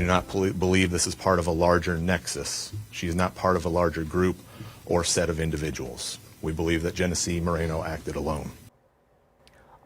do not believe this is part of a larger nexus. She is not part of a larger group or set of individuals. We believe that Genesse Moreno acted alone.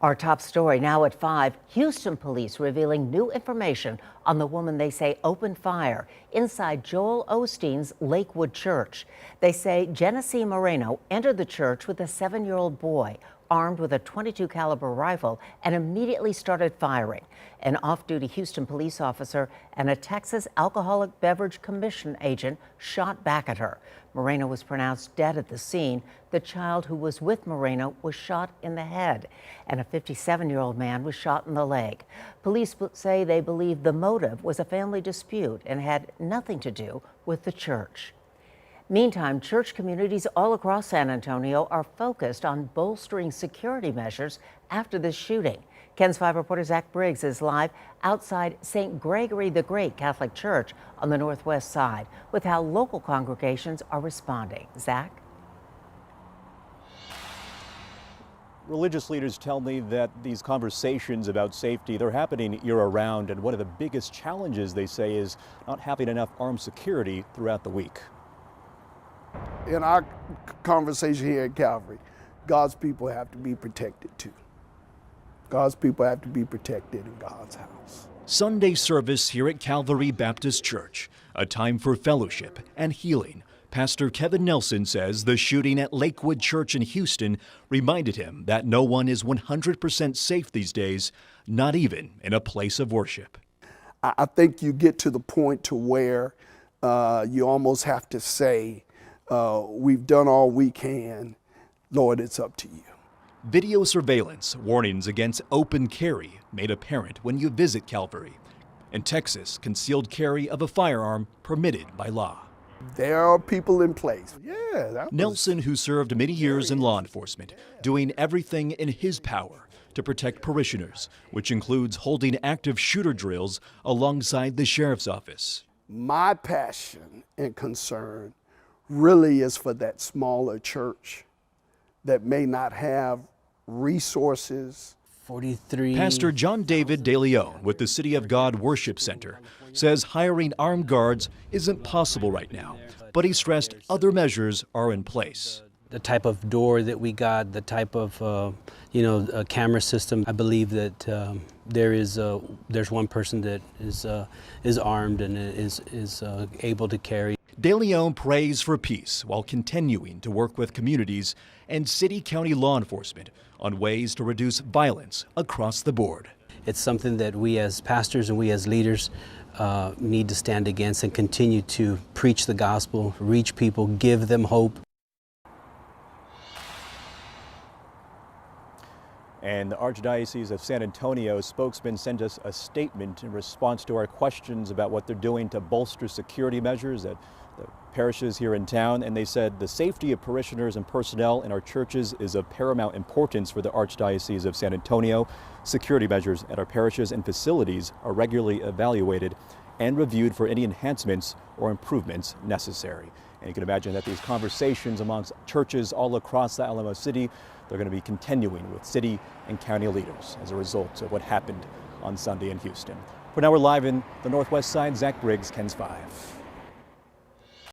Our top story now at 5, Houston police revealing new information on the woman they say opened fire inside Joel Osteen's Lakewood Church. They say Genesse Moreno entered the church with a 7-year-old boy armed with a .22 caliber rifle and immediately started firing. An off-duty Houston police officer and a Texas Alcoholic Beverage Commission agent shot back at her. Moreno was pronounced dead at the scene. The child who was with Moreno was shot in the head, and a 57-year-old man was shot in the leg. Police say they believe the motive was a family dispute and had nothing to do with the church. Meantime, church communities all across San Antonio are focused on bolstering security measures after this shooting. KENS 5 reporter Zach Briggs is live outside St. Gregory the Great Catholic Church on the northwest side with how local congregations are responding. Zach? Religious leaders tell me that these conversations about safety, they're happening year-round, and one of the biggest challenges, they say, is not having enough armed security throughout the week. In our conversation here at Calvary, God's people have to be protected too. God's people have to be protected in God's house. Sunday service here at Calvary Baptist Church, a time for fellowship and healing. Pastor Kevin Nelson says the shooting at Lakewood Church in Houston reminded him that no one is 100% safe these days, not even in a place of worship. I think you get to the point to where you almost have to say, we've done all we can. Lord, it's up to you. Video surveillance warnings against open carry made apparent when you visit Calvary. In Texas, concealed carry of a firearm permitted by law. There are people in place. Nelson, who served many years in law enforcement, doing everything in his power to protect parishioners, which includes holding active shooter drills alongside the sheriff's office. My passion and concern really is for that smaller church that may not have resources. 43. Pastor John David De Leon with the City of God Worship Center says hiring armed guards isn't possible right now, but he stressed other measures are in place. The type of door that we got, the type of camera system. I believe that there's one person that is armed and is able to carry. De Leon prays for peace while continuing to work with communities and city-county law enforcement on ways to reduce violence across the board. It's something that we as pastors and we as leaders need to stand against and continue to preach the gospel, reach people, give them hope. And the Archdiocese of San Antonio spokesman sent us a statement in response to our questions about what they're doing to bolster security measures at the parishes here in town. And they said the safety of parishioners and personnel in our churches is of paramount importance for the Archdiocese of San Antonio. Security measures at our parishes and facilities are regularly evaluated and reviewed for any enhancements or improvements necessary. And you can imagine that these conversations amongst churches all across the Alamo City, they're going to be continuing with city and county leaders as a result of what happened on Sunday in Houston. For now, we're live in the Northwest Side. Zach Briggs, KENS 5.